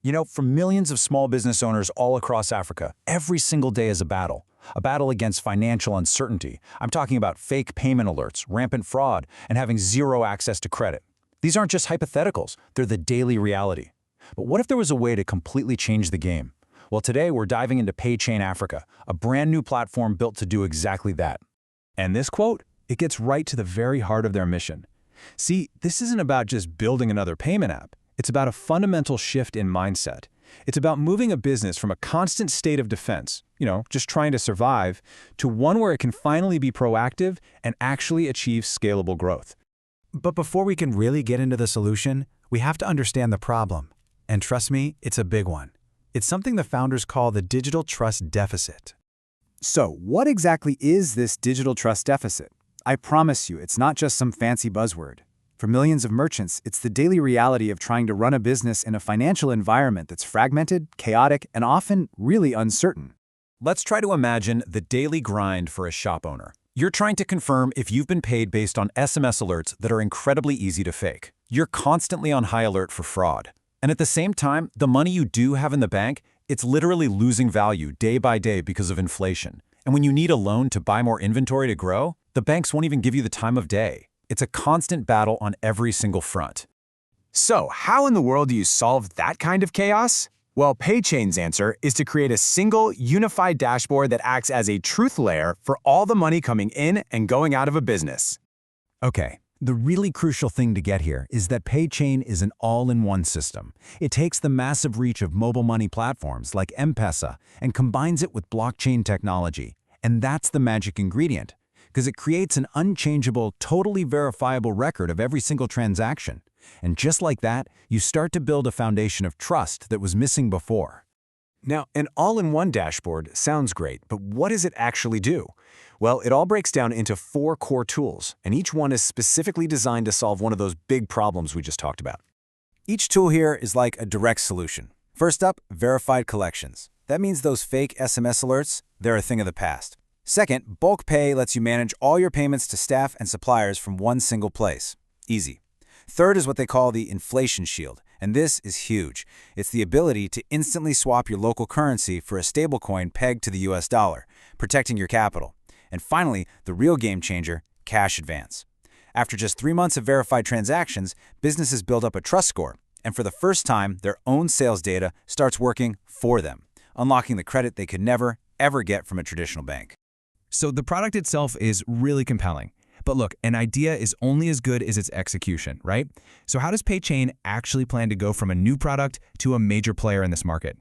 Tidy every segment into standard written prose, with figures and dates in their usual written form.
For millions of small business owners all across Africa, every single day is a battle against financial uncertainty. I'm talking about fake payment alerts, rampant fraud, and having zero access to credit. These aren't just hypotheticals, they're the daily reality. But what if there was a way to completely change the game? Well, today we're diving into PayChain Africa, a brand new platform built to do exactly that. And this quote, it gets right to the very heart of their mission. See, this isn't about just building another payment app. It's about a fundamental shift in mindset. It's about moving a business from a constant state of defense, just trying to survive, to one where it can finally be proactive and actually achieve scalable growth. But before we can really get into the solution, we have to understand the problem. And trust me, it's a big one. It's something the founders call the digital trust deficit. So, what exactly is this digital trust deficit? I promise you, it's not just some fancy buzzword. For millions of merchants, it's the daily reality of trying to run a business in a financial environment that's fragmented, chaotic, and often really uncertain. Let's try to imagine the daily grind for a shop owner. You're trying to confirm if you've been paid based on SMS alerts that are incredibly easy to fake. You're constantly on high alert for fraud. And at the same time, the money you do have in the bank, it's literally losing value day by day because of inflation. And when you need a loan to buy more inventory to grow, the banks won't even give you the time of day. It's a constant battle on every single front. So, how in the world do you solve that kind of chaos? Well, PayChain's answer is to create a single, unified dashboard that acts as a truth layer for all the money coming in and going out of a business. Okay, the really crucial thing to get here is that PayChain is an all-in-one system. It takes the massive reach of mobile money platforms like M-Pesa and combines it with blockchain technology. And that's the magic ingredient, because it creates an unchangeable, totally verifiable record of every single transaction. And just like that, you start to build a foundation of trust that was missing before. Now, an all-in-one dashboard sounds great, but what does it actually do? Well, it all breaks down into 4 core tools, and each one is specifically designed to solve one of those big problems we just talked about. Each tool here is like a direct solution. First up, verified collections. That means those fake SMS alerts, they're a thing of the past. Second, bulk pay lets you manage all your payments to staff and suppliers from one single place. Easy. Third is what they call the inflation shield, and this is huge. It's the ability to instantly swap your local currency for a stablecoin pegged to the US dollar, protecting your capital. And finally, the real game changer, cash advance. After just 3 months of verified transactions, businesses build up a trust score, and for the first time, their own sales data starts working for them, unlocking the credit they could never, ever get from a traditional bank. So the product itself is really compelling. But look, an idea is only as good as its execution, right? So how does PayChain actually plan to go from a new product to a major player in this market?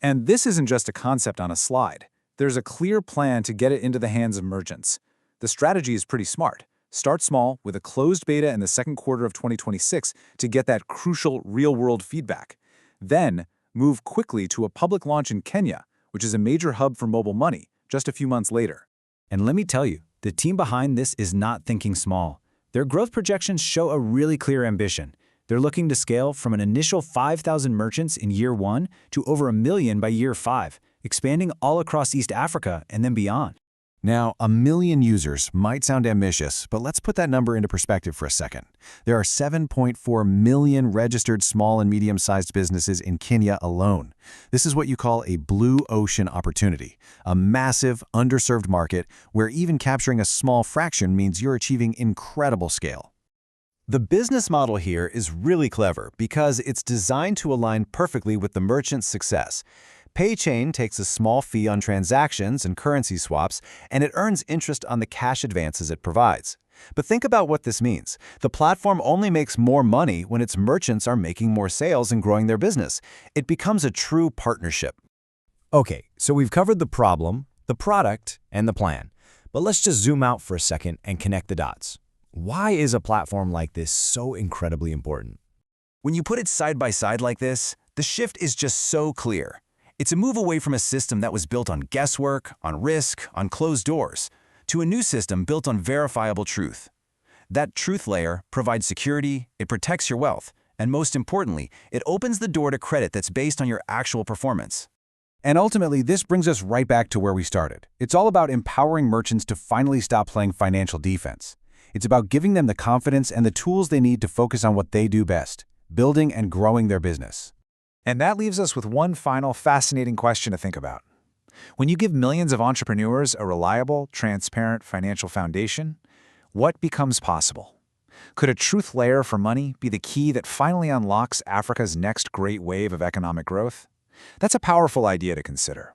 And this isn't just a concept on a slide. There's a clear plan to get it into the hands of merchants. The strategy is pretty smart. Start small with a closed beta in the second quarter of 2026 to get that crucial real-world feedback. Then, move quickly to a public launch in Kenya, which is a major hub for mobile money, just a few months later. And let me tell you, the team behind this is not thinking small. Their growth projections show a really clear ambition. They're looking to scale from an initial 5,000 merchants in year 1 to over 1 million by year 5, expanding all across East Africa and then beyond. Now, 1 million users might sound ambitious, but let's put that number into perspective for a second. There are 7.4 million registered small and medium-sized businesses in Kenya alone. This is what you call a blue ocean opportunity, a massive, underserved market where even capturing a small fraction means you're achieving incredible scale. The business model here is really clever because it's designed to align perfectly with the merchant's success. PayChain takes a small fee on transactions and currency swaps, and it earns interest on the cash advances it provides. But think about what this means. The platform only makes more money when its merchants are making more sales and growing their business. It becomes a true partnership. Okay, so we've covered the problem, the product, and the plan. But let's just zoom out for a second and connect the dots. Why is a platform like this so incredibly important? When you put it side by side like this, the shift is just so clear. It's a move away from a system that was built on guesswork, on risk, on closed doors, to a new system built on verifiable truth. That truth layer provides security, it protects your wealth, and most importantly, it opens the door to credit that's based on your actual performance. And ultimately, this brings us right back to where we started. It's all about empowering merchants to finally stop playing financial defense. It's about giving them the confidence and the tools they need to focus on what they do best, building and growing their business. And that leaves us with one final fascinating question to think about. When you give millions of entrepreneurs a reliable, transparent financial foundation, what becomes possible? Could a truth layer for money be the key that finally unlocks Africa's next great wave of economic growth? That's a powerful idea to consider.